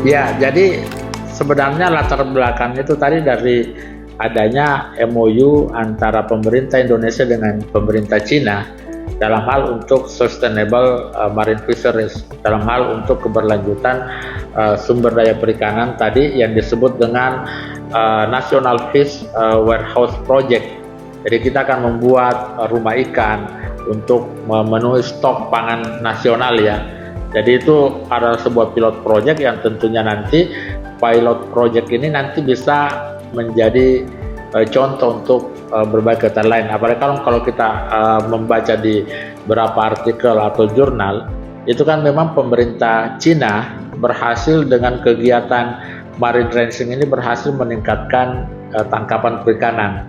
Ya, jadi sebenarnya latar belakangnya itu tadi dari adanya MOU antara pemerintah Indonesia dengan pemerintah Cina dalam hal untuk sustainable marine fisheries, dalam hal untuk keberlanjutan sumber daya perikanan tadi yang disebut dengan National Fish Warehouse Project. Jadi kita akan membuat rumah ikan untuk memenuhi stok pangan nasional ya. Jadi itu adalah sebuah pilot project yang tentunya nanti pilot project ini nanti bisa menjadi contoh untuk berbagai kegiatan lain. Apalagi kalau kita membaca di beberapa artikel atau jurnal, itu kan memang pemerintah Cina berhasil dengan kegiatan marine ranching ini berhasil meningkatkan tangkapan perikanan.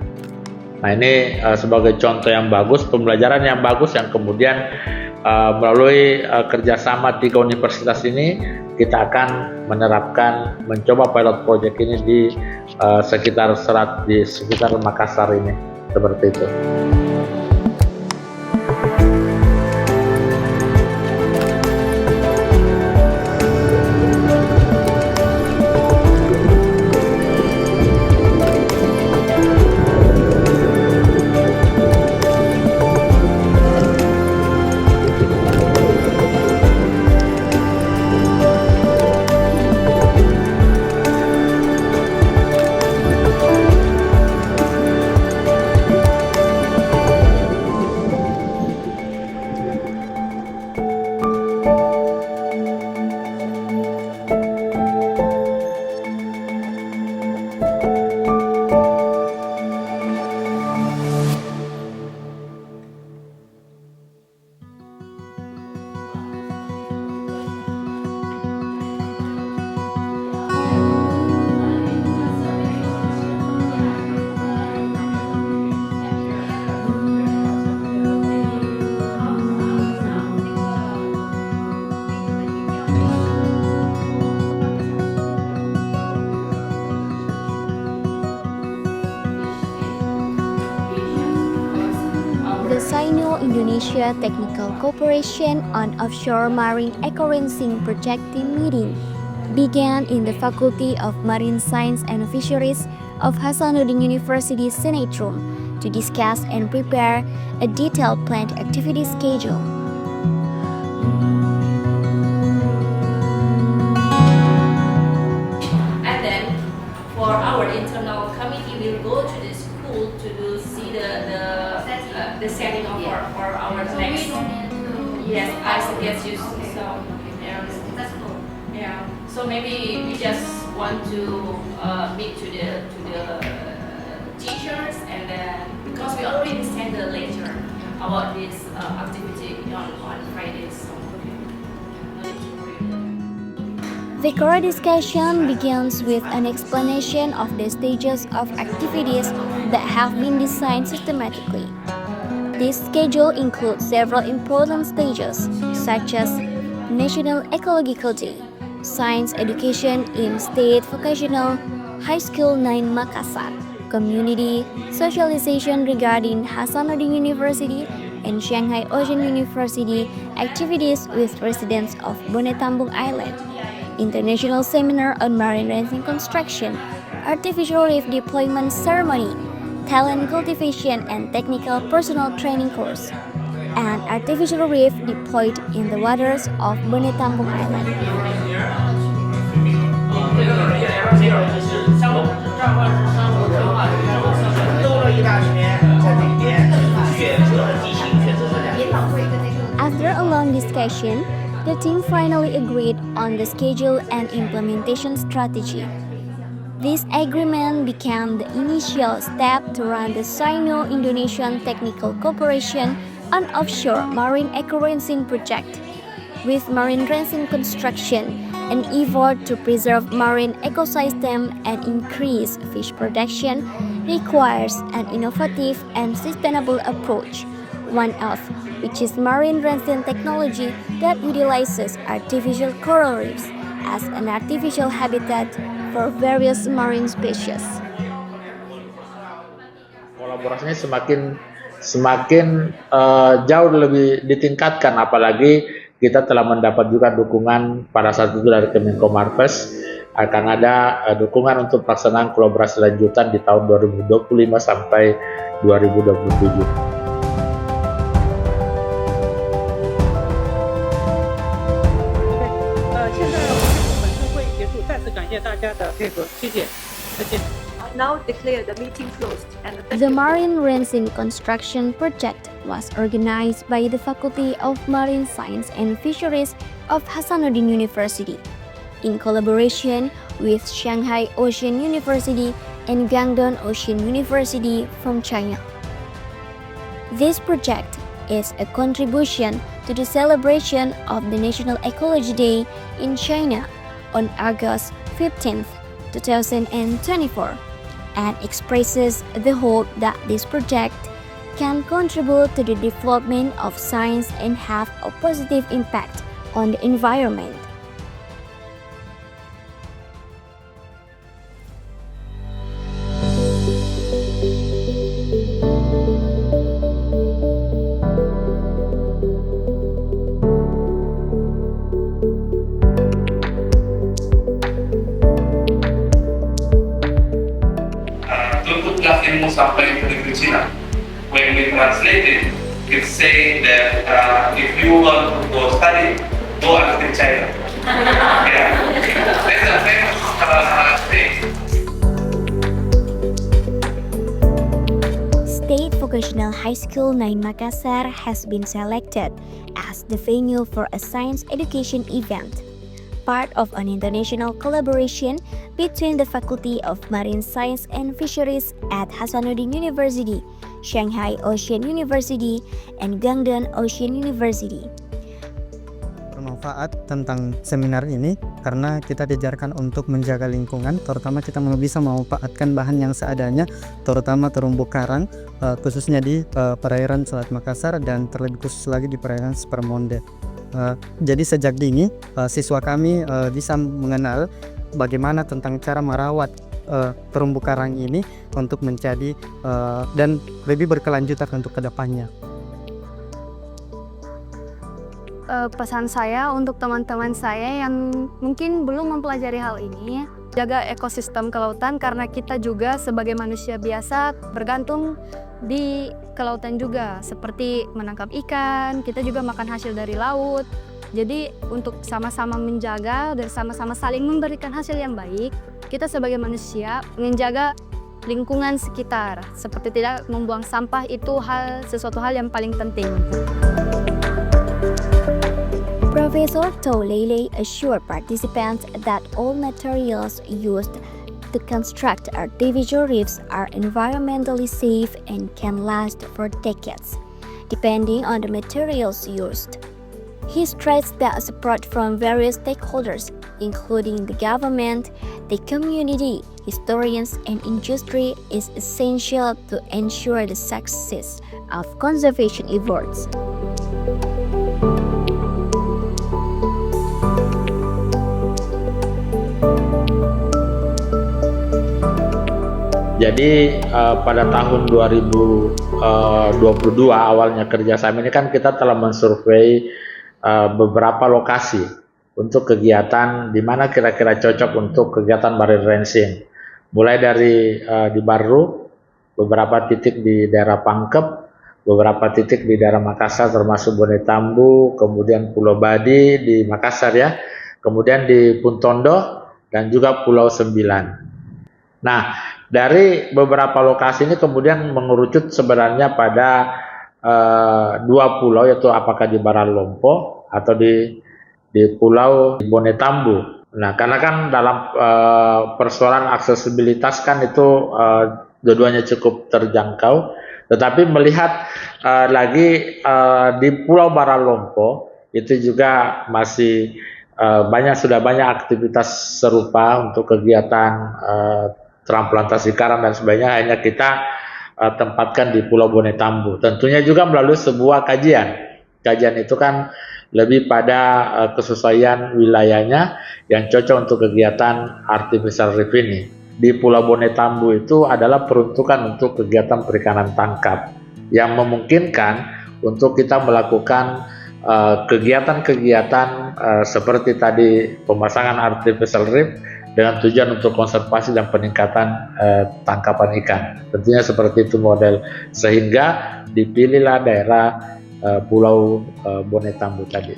Nah ini sebagai contoh yang bagus, pembelajaran yang bagus yang kemudian melalui kerjasama 3 universitas ini kita akan menerapkan, mencoba pilot project ini di sekitar Makassar ini, seperti itu. The Sino-Indonesia Technical Cooperation on Offshore Marine Eco-Ranching Project team meeting began in the Faculty of Marine Science and Fisheries of Hasanuddin University Senate Room to discuss and prepare a detailed planned activity schedule. And then for our internal committee, we'll go to the school to see the setting of for our next. Yes, I suggest you some. Yeah. So maybe we just want to meet to the teachers, and then because we already sent a letter about this activity on Friday. So The core discussion begins with an explanation of the stages of activities that have been designed systematically. This schedule includes several important stages, such as National Ecological Day, Science Education in State Vocational High School 9 Makassar, Community Socialization regarding Hasanuddin University and Shanghai Ocean University activities with residents of Bonetambung Island, International Seminar on Marine Ranching Construction, Artificial Reef Deployment Ceremony, Talent Cultivation and Technical Personnel Training Course, and Artificial Reef deployed in the waters of Bonetambung Island. After a long discussion, the team finally agreed on the schedule and implementation strategy. This agreement became the initial step to run the Sino-Indonesian Technical Cooperation on Offshore Marine Eco-Ranching Project. With marine ranching construction, an effort to preserve marine ecosystem and increase fish production requires an innovative and sustainable approach, one of which is marine ranching technology that utilizes artificial coral reefs as an artificial habitat for various marine species. Kolaborasinya semakin jauh lebih ditingkatkan, apalagi kita telah mendapat juga dukungan pada saat itu dari Kemenko Marves. Akan ada dukungan untuk pelaksanaan kolaborasi lanjutan di tahun 2025 sampai 2027. 现在我们本次会议结束，再次感谢大家的配合，谢谢，再见。 I now declare the meeting closed and The Marine Racing Construction Project was organized by the Faculty of Marine Science and Fisheries of Hasanuddin University in collaboration with Shanghai Ocean University and Guangdong Ocean University from China. This project is a contribution to the celebration of the National Ecology Day in China on August 15, 2024, and expresses the hope that this project can contribute to the development of science and have a positive impact on the environment. Tuntutlah ilmu sampai ke negeri Cina. When we translate it, it's saying that if you want to go study, go and to China. Yeah, that's a famous thing. State Vocational High School 9 Makassar has been selected as the venue for a science education event, part of an international collaboration between the Faculty of Marine Science and Fisheries at Hasanuddin University, Shanghai Ocean University, and Guangdong Ocean University. Bermanfaat tentang seminar ini karena kita diajarkan untuk menjaga lingkungan, terutama kita bisa memanfaatkan bahan yang seadanya, terutama terumbu karang, khususnya di perairan Selat Makassar dan terlebih khusus lagi di perairan Supermonde. Jadi sejak dini siswa kami bisa mengenal bagaimana tentang cara merawat terumbu karang ini untuk menjadi dan lebih berkelanjutan untuk kedepannya. Pesan saya untuk teman-teman saya yang mungkin belum mempelajari hal ini, jaga ekosistem kelautan karena kita juga sebagai manusia biasa bergantung di kelautan juga, seperti menangkap ikan, kita juga makan hasil dari laut. Jadi untuk sama-sama menjaga dan sama-sama saling memberikan hasil yang baik, kita sebagai manusia menjaga lingkungan sekitar, seperti tidak membuang sampah itu sesuatu hal yang paling penting. Professor Toh Lele assured participants that all materials used to construct artificial reefs are environmentally safe and can last for decades, depending on the materials used. He stressed that support from various stakeholders, including the government, the community, historians, and industry, is essential to ensure the success of conservation efforts. Jadi pada tahun 2022 awalnya kerjasama ini kan kita telah mensurvei beberapa lokasi untuk kegiatan di mana kira-kira cocok untuk kegiatan marine racing. Mulai dari di Baru, beberapa titik di daerah Pangkep, beberapa titik di daerah Makassar termasuk Bonetambu, kemudian Pulau Badi di Makassar ya, kemudian di Puntondo dan juga Pulau Sembilan. Nah, dari beberapa lokasi ini kemudian mengerucut sebenarnya pada dua pulau, yaitu apakah di Baralompo atau di Pulau Bonetambu. Nah, karena kan dalam persoalan aksesibilitas kan itu dua-duanya cukup terjangkau, tetapi melihat lagi di Pulau Baralompo itu juga masih sudah banyak aktivitas serupa untuk kegiatan transplantasi karang dan sebagainya, hanya kita tempatkan di Pulau Bonetambu. Tentunya juga melalui sebuah kajian. Kajian itu kan lebih pada kesesuaian wilayahnya yang cocok untuk kegiatan artificial reef ini. Di Pulau Bonetambu itu adalah peruntukan untuk kegiatan perikanan tangkap yang memungkinkan untuk kita melakukan kegiatan-kegiatan seperti tadi pemasangan artificial reef dengan tujuan untuk konservasi dan peningkatan tangkapan ikan. Tentunya seperti itu model, sehingga dipilihlah daerah Pulau Bonetambu tadi.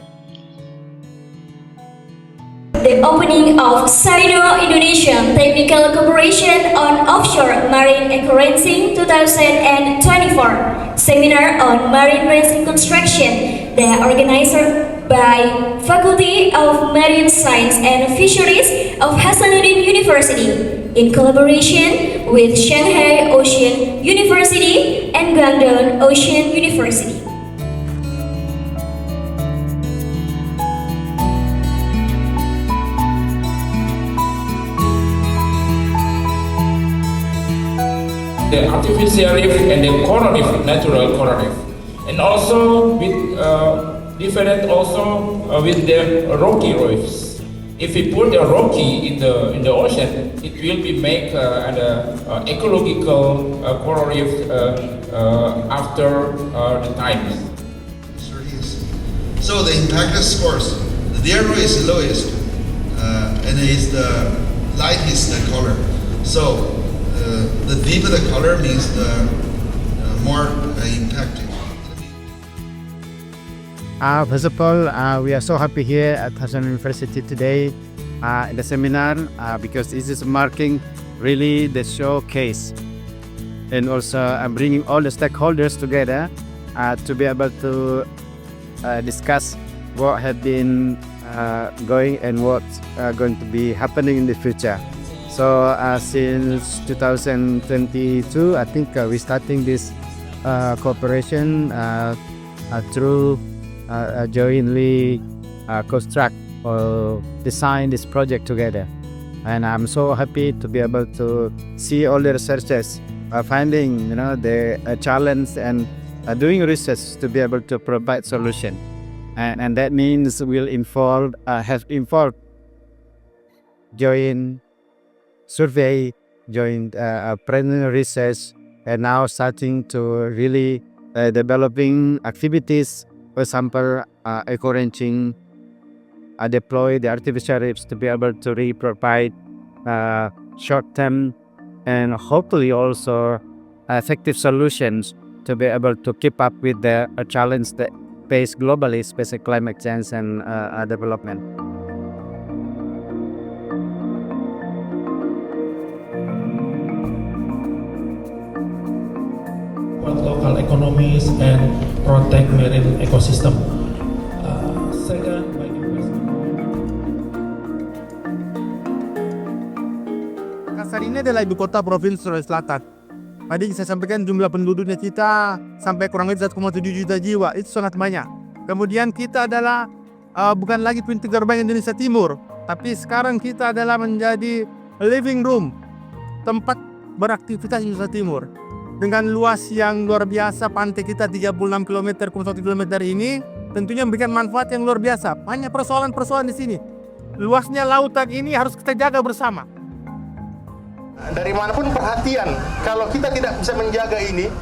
The opening of Sino-Indonesian Technical Cooperation on Offshore Marine Eco-Racing 2024 Seminar on Marine Racing Construction, the organizer by Faculty of Marine Science and Fisheries of Hasanuddin University in collaboration with Shanghai Ocean University and Guangdong Ocean University. The artificial reef and the coral reef, natural coral reef, and also with different also with the rocky reefs. If we put the rocky in the ocean, it will be make an ecological coral reef after the time. So the impact scores, the arrow is lowest, and is the lightest the color. So the deeper the color means the more impacted. First of all, we are so happy here at Hasanuddin University today in the seminar because this is marking really the showcase, and also bringing all the stakeholders together to be able to discuss what have been going and what's going to be happening in the future. So since 2022, I think we're starting this cooperation through jointly construct or design this project together. And I'm so happy to be able to see all the researchers finding the challenge and doing research to be able to provide solution. And that means we'll have involved joint survey, joint preliminary research, and now starting to really developing activities. For example, eco-ranching, deploy the artificial reefs to be able to provide short-term and hopefully also effective solutions to be able to keep up with the challenge that face globally, especially climate change and development. Local economies and protect marine ecosystem. Second, by investment. Makassar ini adalah ibu kota provinsi Sulawesi Selatan. Tadi saya sampaikan jumlah penduduknya kita sampai kurang lebih 1,7 juta jiwa, itu sangat banyak. Kemudian kita adalah bukan lagi pintu gerbang Indonesia Timur, tapi sekarang kita adalah menjadi living room, tempat beraktivitas Indonesia Timur. Dengan luas yang luar biasa, pantai kita 36 km, 1 km ini tentunya memberikan manfaat yang luar biasa. Banyak persoalan-persoalan di sini. Luasnya lautan ini harus kita jaga bersama. Dari manapun perhatian, kalau kita tidak bisa menjaga ini,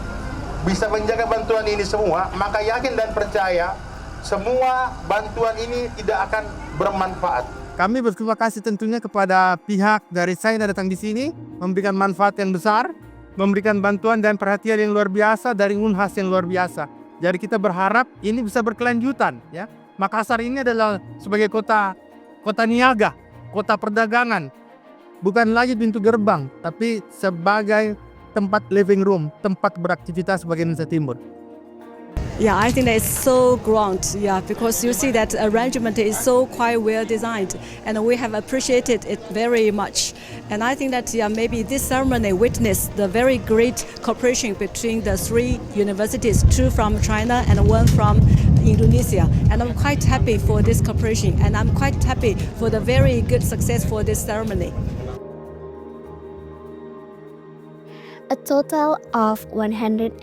bisa menjaga bantuan ini semua, maka yakin dan percaya semua bantuan ini tidak akan bermanfaat. Kami berterima kasih tentunya kepada pihak dari China datang di sini, memberikan manfaat yang besar, memberikan bantuan dan perhatian yang luar biasa dari UNHAS yang luar biasa. Jadi kita berharap ini bisa berkelanjutan. Ya, Makassar ini adalah sebagai kota niaga, kota perdagangan, bukan lagi pintu gerbang, tapi sebagai tempat living room, tempat beraktivitas bagi Indonesia Timur. Yeah, I think that it's so grand, because you see that arrangement is so quite well designed, and we have appreciated it very much. And I think that maybe this ceremony witnessed the very great cooperation between the 3 universities, 2 from China and 1 from Indonesia. And I'm quite happy for this cooperation, and I'm quite happy for the very good success for this ceremony. A total of 190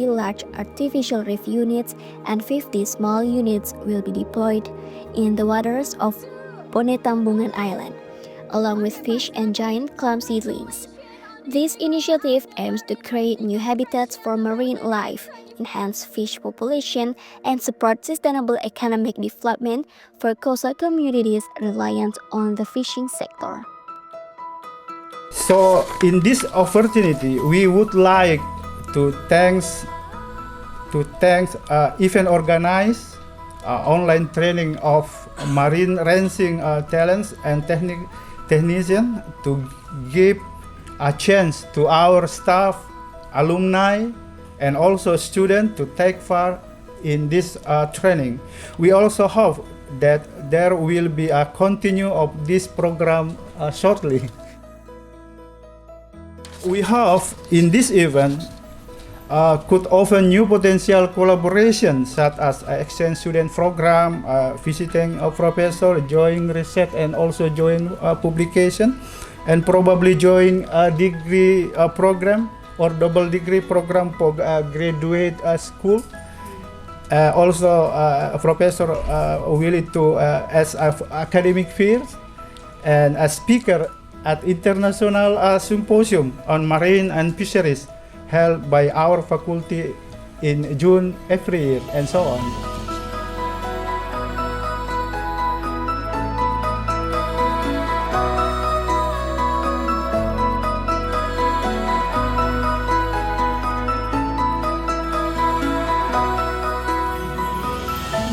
large artificial reef units and 50 small units will be deployed in the waters of Bonetambungan Island, along with fish and giant clam seedlings. This initiative aims to create new habitats for marine life, enhance fish population, and support sustainable economic development for coastal communities reliant on the fishing sector. So, in this opportunity, we would like to thanks event organize online training of marine racing talents and technicians to give a chance to our staff, alumni, and also students to take part in this training. We also hope that there will be a continue of this program shortly. We hope in this event could offer new potential collaboration such as exchange student program, visiting a professor, join research and also join publication, and probably join a degree program or double degree program for graduate school. Also, professor willing to as academic fields and a speaker at international symposium on marine and fisheries held by our faculty in June every year, and so on.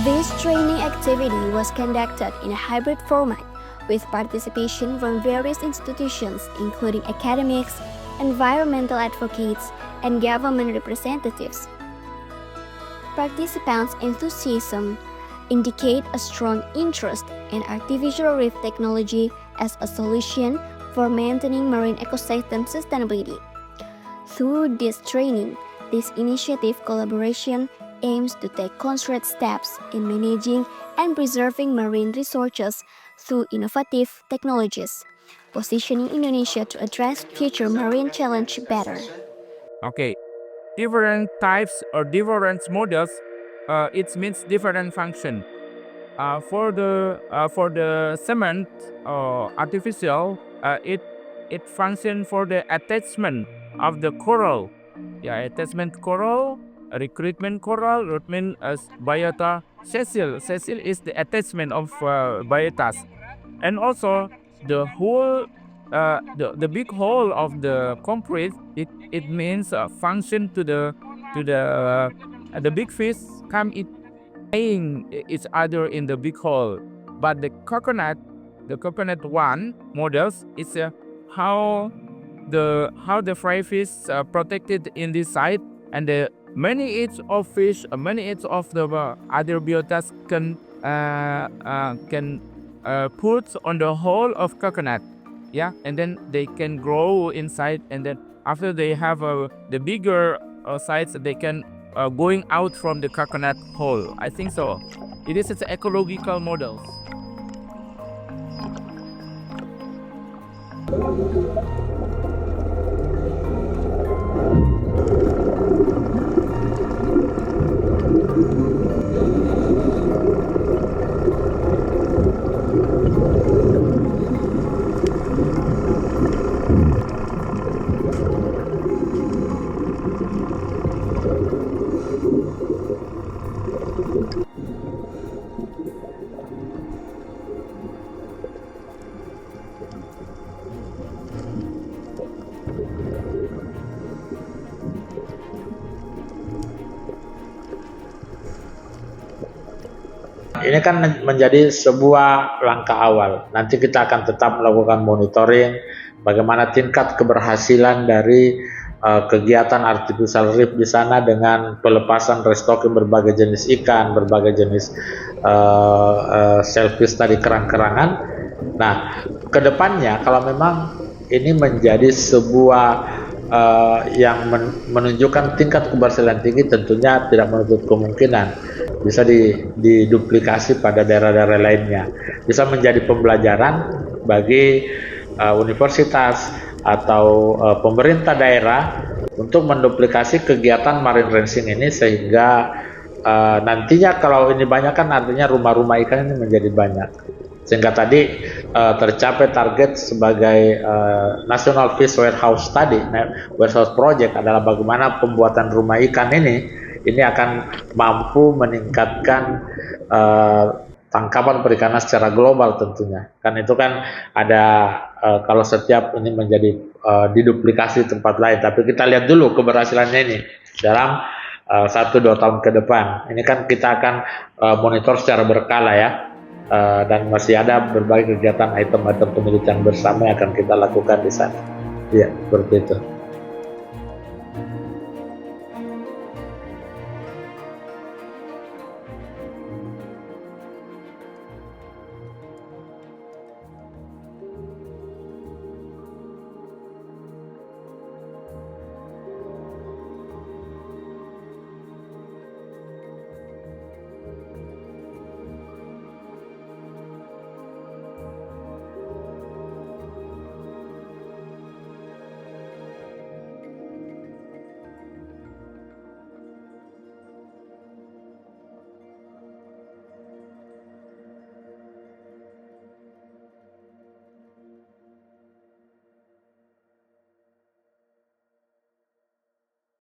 This training activity was conducted in a hybrid format with participation from various institutions including academics, environmental advocates, and government representatives. Participants' enthusiasm indicate a strong interest in artificial reef technology as a solution for maintaining marine ecosystem sustainability. Through this training, this initiative collaboration aims to take concrete steps in managing and preserving marine resources through innovative technologies, positioning Indonesia to address future marine challenges better. Okay, different types or different models, it means different function. For the cement artificial, it function for the attachment of the coral. Yeah, attachment coral, recruitment coral, recruitment as biota sessile. Sessile is the attachment of biotas, and also the whole the big hole of the concrete. It means function to the big fish come eating each other in the big hole. But the coconut one models is how the fry fish protected in this side, and the many eats of fish, many eats of the other biotas can put on the hole of coconut, yeah, and then they can grow inside, and then after they have the bigger sides, they can going out from the coconut hole. I think so. It is an ecological model. Ini kan menjadi sebuah langkah awal. Nanti kita akan tetap melakukan monitoring bagaimana tingkat keberhasilan dari kegiatan artificial reef di sana dengan pelepasan restocking berbagai jenis ikan, berbagai jenis shellfish tadi, kerang-kerangan. Nah, kedepannya kalau memang ini menjadi sebuah yang menunjukkan tingkat keberhasilan tinggi, tentunya tidak menutup kemungkinan bisa diduplikasi pada daerah-daerah lainnya. Bisa menjadi pembelajaran bagi universitas atau pemerintah daerah untuk menduplikasi kegiatan marine racing ini, sehingga nantinya kalau ini banyak kan artinya rumah-rumah ikan ini menjadi banyak. Sehingga tadi tercapai target sebagai National Fish Warehouse tadi, warehouse project adalah bagaimana pembuatan rumah ikan ini akan mampu meningkatkan tangkapan perikanan secara global tentunya. Kan itu kan ada kalau setiap ini menjadi diduplikasi di tempat lain, tapi kita lihat dulu keberhasilannya ini dalam 1-2 tahun ke depan. Ini kan kita akan monitor secara berkala ya. Dan masih ada berbagai kegiatan item-item penelitian bersama yang akan kita lakukan di sana. Ya, seperti itu.